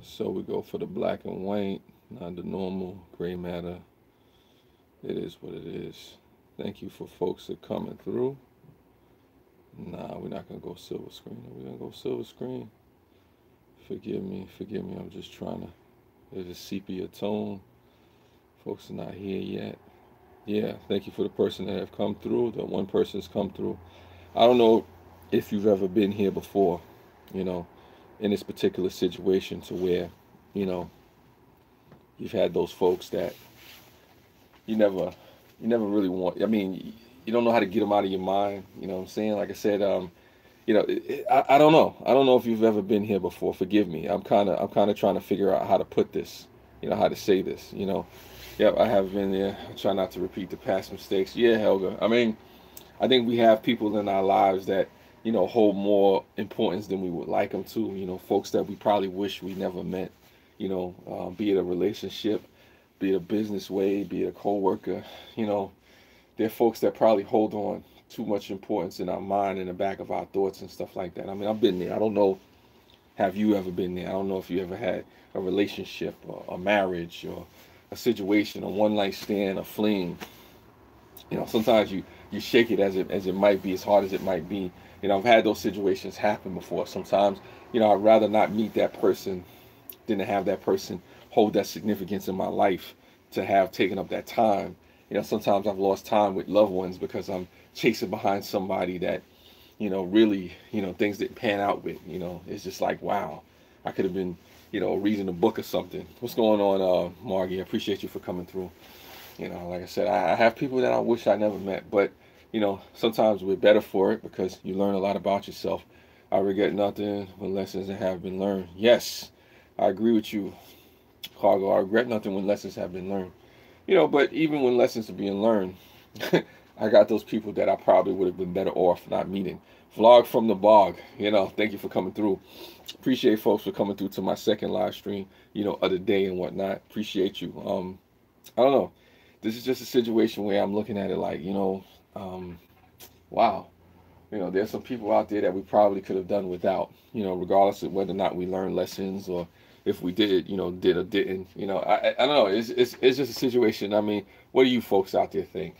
So we go for the black and white, not the normal gray matter. It is what it is. Thank you for folks that coming through. Nah, we're not gonna go silver screen. Are we gonna go silver screen? Forgive me, forgive me. I'm just trying to. There's a sepia tone. Folks are not here yet. Yeah, thank you for the person that have come through. That one person's come through. I don't know if you've ever been here before, you know, in this particular situation to where, you know, you've had those folks that you never, you never really want. I mean, you don't know how to get them out of your mind. You know what I'm saying? Like I said, I don't know. I don't know if you've ever been here before. Forgive me. I'm kind of trying to figure out how to put this. How to say this. Yep, I have been there. I try not to repeat the past mistakes. Yeah, Helga. I mean, I think we have people in our lives that hold more importance than we would like them to. Folks that we probably wish we never met. Be it a relationship, be it a business way, be it a coworker. You know, they're folks that probably hold on too much importance in our mind, in the back of our thoughts and stuff like that. I mean, I've been there. I don't know. Have you ever been there? I don't know if you ever had a relationship, or a marriage, or a situation, a one night stand, a fling. Sometimes you shake it as it might be, as hard as it might be. I've had those situations happen before. Sometimes, I'd rather not meet that person than to have that person hold that significance in my life, to have taken up that time. Sometimes I've lost time with loved ones because I'm chasing behind somebody that, really, things didn't pan out with. It's just like, wow, I could have been, reading a book or something. What's going on, Margie? I appreciate you for coming through. Like I said, I have people that I wish I never met, but sometimes we're better for it because you learn a lot about yourself. I regret nothing when lessons that have been learned. Yes, I agree with you, Cargo. I regret nothing when lessons have been learned. But even when lessons are being learned, I got those people that I probably would have been better off not meeting. Vlog from the bog. Thank you for coming through. Appreciate folks for coming through to my second live stream, of the day and whatnot. Appreciate you. I don't know. This is just a situation where I'm looking at it like, um, wow. There's some people out there that we probably could have done without, regardless of whether or not we learned lessons, or if we did, did or didn't. I don't know. It's just a situation. I mean, what do you folks out there think?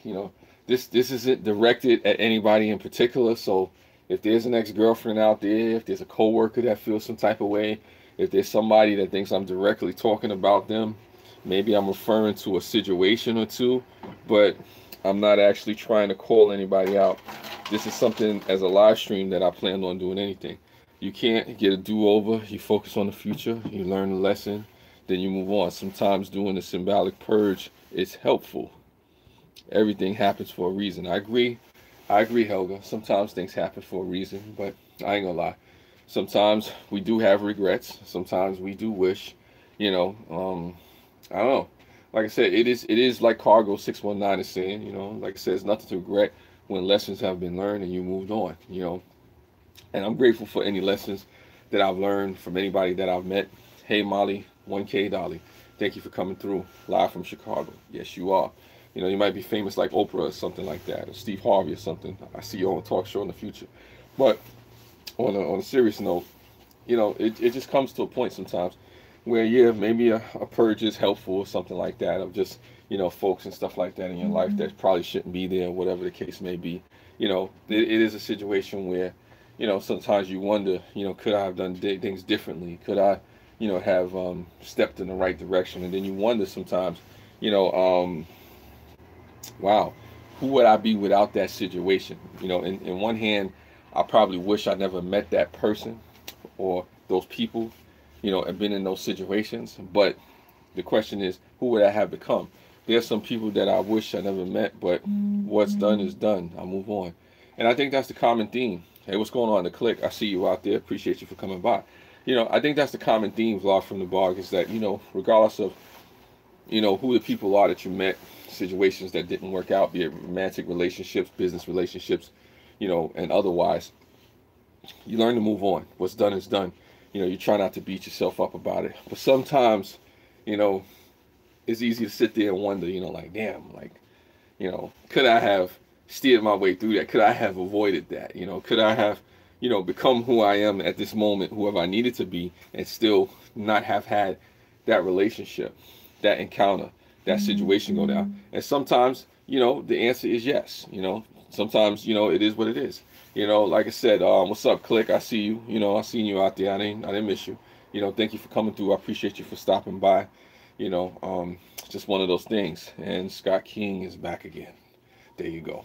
This isn't directed at anybody in particular. So if there's an ex-girlfriend out there, if there's a coworker that feels some type of way, if there's somebody that thinks I'm directly talking about them, maybe I'm referring to a situation or two, but I'm not actually trying to call anybody out. This is something as a live stream that I plan on doing anything. You can't get a do-over. You focus on the future. You learn the lesson, then you move on. Sometimes doing a symbolic purge is helpful. Everything happens for a reason. I agree. I agree, Helga. Sometimes things happen for a reason, but I ain't gonna lie. Sometimes we do have regrets. Sometimes we do wish, you know. I don't know. Like I said, it is like Cargo 619 is saying. Like I said, it's nothing to regret when lessons have been learned and you moved on. And I'm grateful for any lessons that I've learned from anybody that I've met. Hey Molly, 1K Dolly, thank you for coming through live from Chicago. Yes, you are. You might be famous like Oprah or something like that, or Steve Harvey or something. I see you on a talk show in the future. But on a serious note, it just comes to a point sometimes where, yeah, maybe a purge is helpful or something like that, of just folks and stuff like that in your life that probably shouldn't be there, whatever the case may be. It is a situation where sometimes you wonder, could I have done things differently? Could I have stepped in the right direction? And then you wonder sometimes, you know um, wow, who would I be without that situation? In one hand, I probably wish I never met that person or those people, and been in those situations. But the question is, who would I have become? There's some people that I wish I never met, but what's done is done. I move on. And I think that's the common theme. Hey, what's going on, the click? I see you out there. Appreciate you for coming by. I think that's the common theme, Vlog from the Bog, is that, regardless of, who the people are that you met, situations that didn't work out, be it romantic relationships, business relationships, and otherwise, you learn to move on. What's done is done. You try not to beat yourself up about it. But sometimes, you know, it's easy to sit there and wonder, like, damn, like, could I have steered my way through that? Could I have avoided that? Could I have, you know, become who I am at this moment, whoever I needed to be, and still not have had that relationship, that encounter, that situation go down. And sometimes, you know, the answer is yes. You know, sometimes, you know, it is what it is. You know, like I said, what's up, Click? I see you. You know, I seen you out there. I didn't miss you. You know, thank you for coming through. I appreciate you for stopping by. You know, just one of those things. And Scott King is back again. There you go.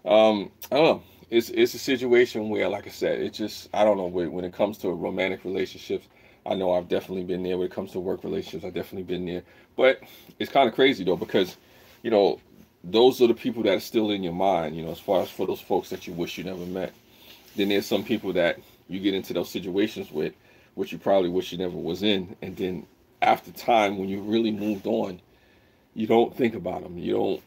I don't know. It's a situation where, like I said, it just, I don't know, when it comes to romantic relationships, I know I've definitely been there. When it comes to work relationships, I've definitely been there. But it's kind of crazy though, because, you know, those are the people that are still in your mind, you know, as far as for those folks that you wish you never met. Then there's some people that you get into those situations with, which you probably wish you never was in. And then after time, when you really moved on, you don't think about them. You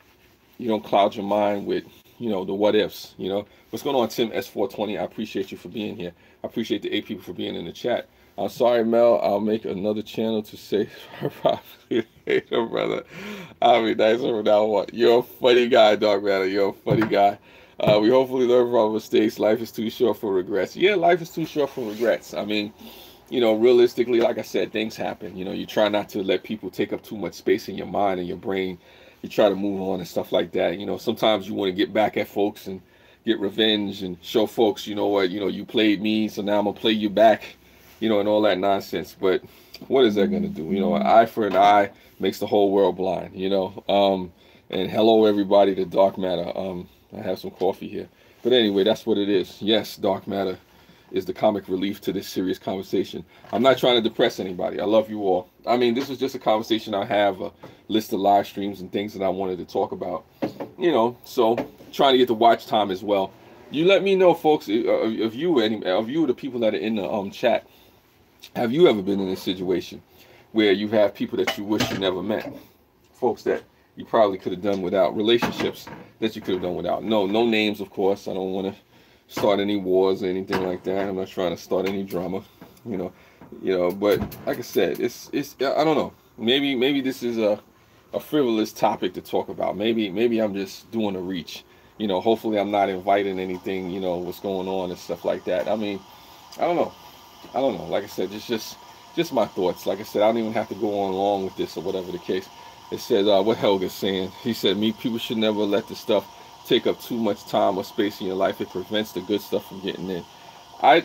don't cloud your mind with, you know, the what ifs. You know, what's going on, Tim S420? I appreciate you for being here. I appreciate the 8 people for being in the chat. I'm sorry, Mel. I'll make another channel to say probably later, brother. I'll be nicer from now on. You're a funny guy, Dog Matter. You're a funny guy. We hopefully learn from our mistakes. Life is too short for regrets. Yeah, life is too short for regrets. I mean, you know, realistically, like I said, things happen. You know, you try not to let people take up too much space in your mind and your brain. You try to move on and stuff like that. You know, sometimes you want to get back at folks and get revenge and show folks, you know what, you know, you played me, so now I'm going to play you back, you know, and all that nonsense. But what is that going to do? You know, an eye for an eye makes the whole world blind, you know. And hello, everybody, to Dark Matter. I have some coffee here. But anyway, that's what it is. Yes, Dark Matter is the comic relief to this serious conversation. I'm not trying to depress anybody. I love you all. I mean, this was just a conversation. I have a list of live streams and things that I wanted to talk about, you know, so trying to get the watch time as well. You let me know, folks, if you or the people that are in the chat, have you ever been in a situation where you have people that you wish you never met, folks that you probably could have done without, relationships that you could have done without? No names, of course. I don't want to start any wars or anything like that. I'm not trying to start any drama, you know. But like I said, it's I don't know. Maybe this is a frivolous topic to talk about. Maybe I'm just doing a reach. You know, hopefully I'm not inviting anything, you know, what's going on and stuff like that. I mean, I don't know. Like I said, it's just my thoughts. Like I said, I don't even have to go on long with this or whatever the case. It says what Helga's saying. He said, people should never let the stuff take up too much time or space in your life. It prevents the good stuff from getting in. I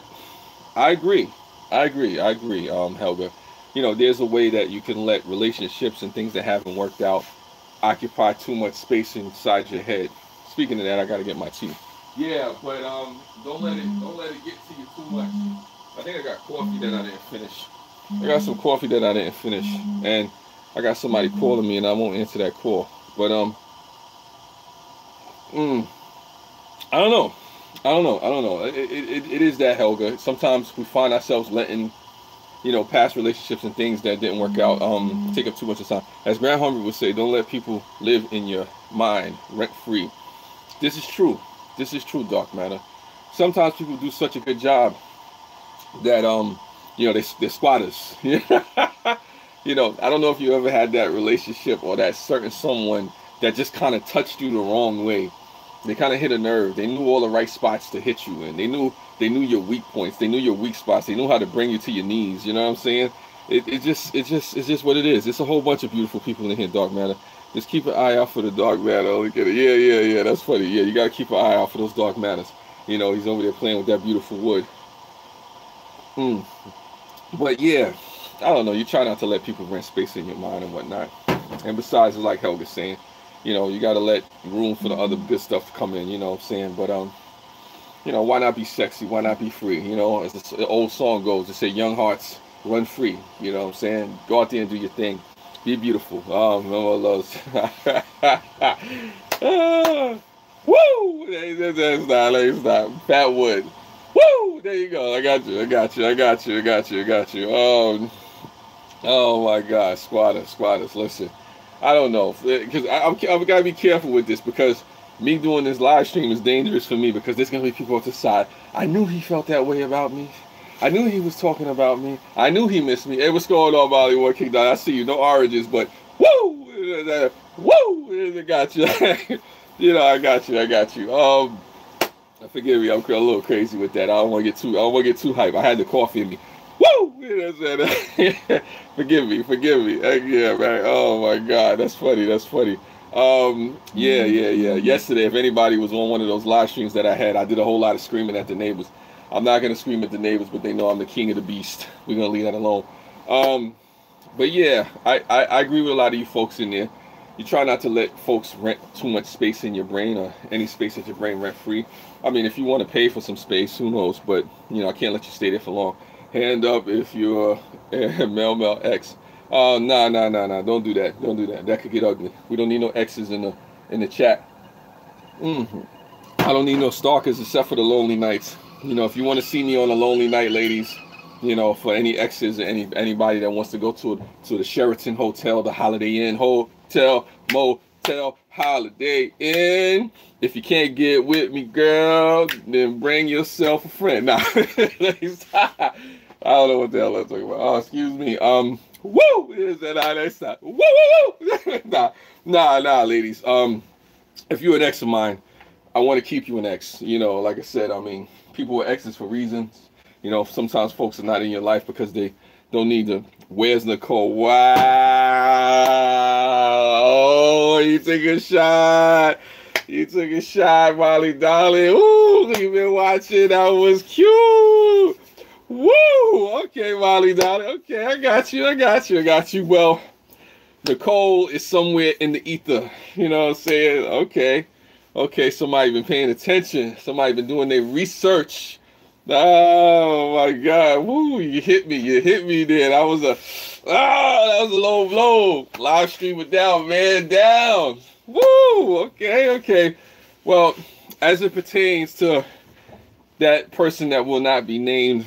agree, Helga. You know, there's a way that you can let relationships and things that haven't worked out occupy too much space inside your head. Speaking of that, I gotta get my tea. Yeah, but don't let it get to you too much. I think I got coffee that I didn't finish. I got some coffee that I didn't finish, and I got somebody calling me, and I won't answer that call. But I don't know. It is that, Helga. Sometimes we find ourselves letting, you know, past relationships and things that didn't work out take up too much of time. As Grant Humphrey would say, don't let people live in your mind rent free. This is true, Dark Matter. Sometimes people do such a good job that you know, they're squatters. You know, I don't know if you ever had that relationship or that certain someone that just kind of touched you the wrong way. They kind of hit a nerve. They knew all the right spots to hit you in. They knew your weak points. They knew your weak spots. They knew how to bring you to your knees. You know what I'm saying? It's just what it is. It's a whole bunch of beautiful people in here, Dark Matter. Just keep an eye out for the Dark Matter. Look at it. Yeah. That's funny. Yeah, you gotta keep an eye out for those Dark Matters. You know, he's over there playing with that beautiful wood. But yeah, I don't know. You try not to let people rent space in your mind and whatnot. And besides, like Helga's saying, you know, you gotta let room for the other good stuff to come in. You know what I'm saying? But you know, why not be sexy? Why not be free? You know, as the old song goes, it say, "Young hearts run free." You know what I'm saying? Go out there and do your thing. Be beautiful. No loves. Woo! Let's stop. Fat Wood. Woo! There you go. I got you. Oh my God, squatters. Listen, I don't know, because I've got to be careful with this, because me doing this live stream is dangerous for me, because there's gonna be people off the side. I knew he felt that way about me. I knew he was talking about me. I knew he missed me. Hey, what's going on, Bollywood King Don? I see you. No oranges, but woo! I got you. You know, I got you. Forgive me, I'm a little crazy with that. I don't want to get too. I don't want to get too hype. I had the coffee in me. Woo! Forgive me. Forgive me. Yeah, man. Oh my God, that's funny. That's funny. Yeah. Yesterday, if anybody was on one of those live streams that I had, I did a whole lot of screaming at the neighbors. I'm not gonna scream at the neighbors, but they know I'm the king of the beast. We're gonna leave that alone. But yeah, I agree with a lot of you folks in there. You try not to let folks rent too much space in your brain or any space at your brain rent free. I mean, if you want to pay for some space, who knows? But I can't let you stay there for long. Hand up if you're Mel X. Nah. Don't do that. Don't do that. That could get ugly. We don't need no X's in the chat. I don't need no stalkers except for the lonely nights. If you want to see me on a lonely night, ladies, for any exes or anybody that wants to go to the Sheraton Hotel, the Holiday Inn Hotel, Motel, Holiday Inn. If you can't get with me, girl, then bring yourself a friend. Nah, I don't know what the hell I'm talking about. Oh, excuse me. Woo! Is that how that stop? Woo! Nah, ladies. If you're an ex of mine, I want to keep you an ex. Like I said, I mean, people are exes for reasons. Sometimes folks are not in your life because they don't need to. Where's Nicole? Wow! Oh, you took a shot. You took a shot, Molly darling. Ooh, you've been watching. That was cute. Woo! Okay, Molly darling. Okay, I got you. Well, Nicole is somewhere in the ether. You know what I'm saying? Okay, somebody been paying attention. Somebody been doing their research. Oh my God! Woo! You hit me there. That was a low blow. Live stream it down, man, down. Woo! Okay. Well, as it pertains to that person that will not be named,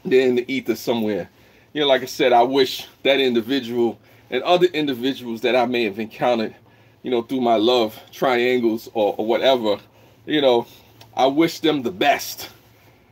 they're in the ether somewhere. Like I said, I wish that individual and other individuals that I may have encountered, through my love triangles or whatever, I wish them the best.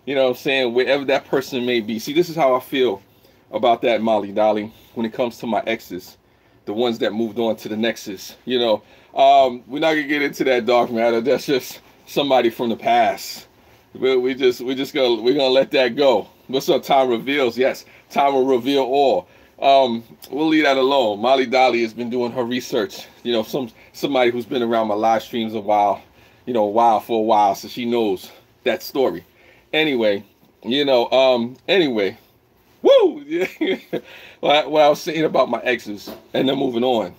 You know what I'm saying? Wherever that person may be. See, this is how I feel about that, Molly darling, when it comes to my exes, the ones that moved on to the nexus. We're not gonna get into that dark matter. That's just somebody from the past. We're gonna let that go. What's up? Time reveals. Yes, time will reveal all. We'll leave that alone. Molly Dolly has been doing her research. Somebody who's been around my live streams a while, for a while, so she knows that story. Anyway, anyway, woo! What I was saying about my exes, and then moving on.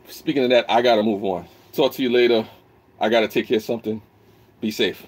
Speaking of that, I gotta move on. Talk to you later. I gotta take care of something. Be safe.